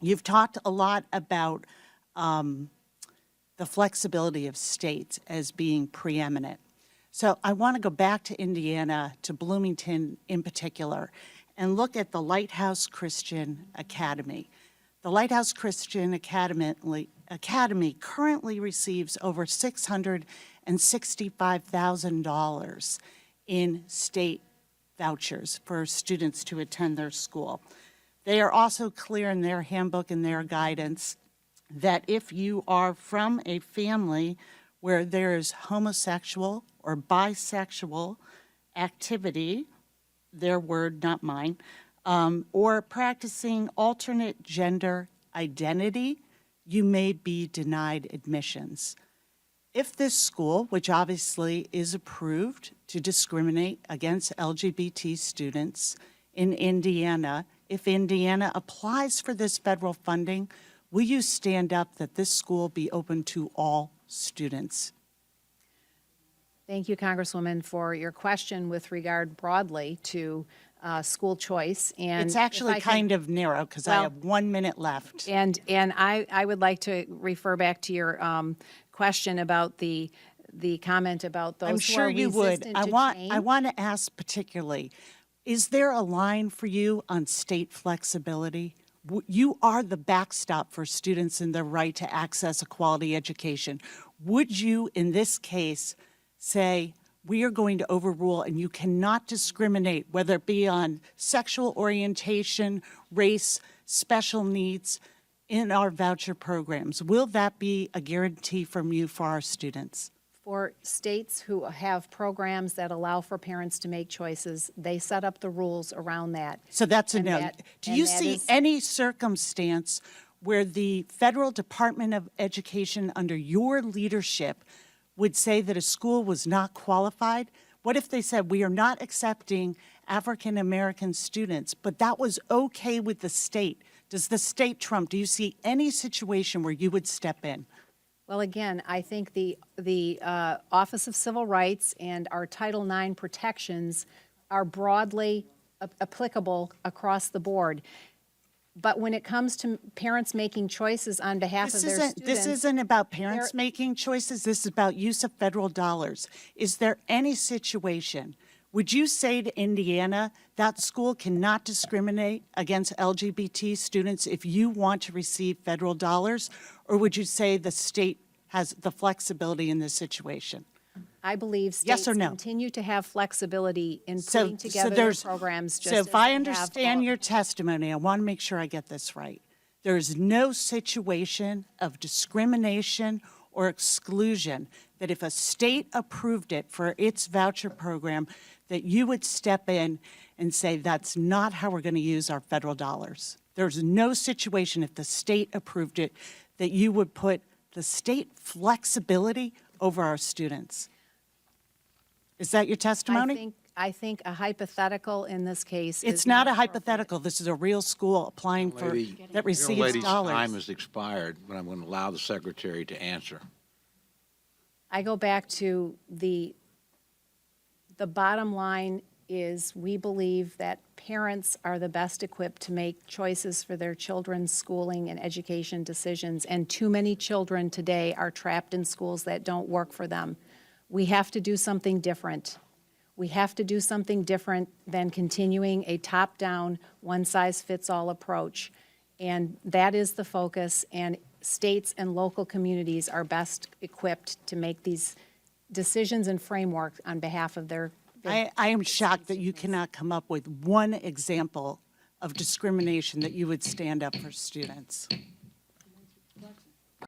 You've talked a lot about the flexibility of states as being preeminent. So I want to go back to Indiana, to Bloomington in particular, and look at the Lighthouse Christian Academy. The Lighthouse Christian Academy currently receives over $665,000 in state vouchers for students to attend their school. They are also clear in their handbook and their guidance that if you are from a family where there is homosexual or bisexual activity, their word, not mine, or practicing alternate gender identity, you may be denied admissions. If this school, which obviously is approved to discriminate against LGBT students in Indiana, if Indiana applies for this federal funding, will you stand up that this school be open to all students? Thank you, Congresswoman, for your question with regard broadly to school choice. And it's actually kind of narrow because I have 1 minute left. And I would like to refer back to your question about the comment about those I'm sure you would. I want to ask particularly, is there a line for you on state flexibility? You are the backstop for students in their right to access a quality education. Would you, in this case, say, we are going to overrule and you cannot discriminate, whether it be on sexual orientation, race, special needs, in our voucher programs? Will that be a guarantee from you for our students? For states who have programs that allow for parents to make choices, they set up the rules around that. So that's a no. Do you see any circumstance where the Federal Department of Education under your leadership would say that a school was not qualified? What if they said, we are not accepting African American students, but that was okay with the state? Does the state trump? Do you see any situation where you would step in? Well, again, I think the Office of Civil Rights and our Title IX protections are broadly applicable across the board. But when it comes to parents making choices on behalf of their students... This isn't about parents making choices. This is about use of federal dollars. Is there any situation, would you say to Indiana, that school cannot discriminate against LGBT students if you want to receive federal dollars? Or would you say the state has the flexibility in this situation? I believe yes states or no? continue to have flexibility in putting together their programs. So if I understand your testimony, I want to make sure I get this right. There is no situation of discrimination or exclusion that if a state approved it for its voucher program, that you would step in and say, that's not how we're going to use our federal dollars. There's no situation if the state approved it that you would put the state flexibility over our students. Is that your testimony? I think a hypothetical in this case it's not a hypothetical. This is a real school applying for that receives dollars. Time has expired, but I'm going to allow the secretary to answer. I go back to the bottom line is we believe that parents are the best equipped to make choices for their children's schooling and education decisions, and too many children today are trapped in schools that don't work for them. We have to do something different. We have to do something different than continuing a top-down, one-size-fits-all approach, and that is the focus, and states and local communities are best equipped to make these decisions and frameworks on behalf of their I am shocked that you cannot come up with one example of discrimination that you would stand up for students.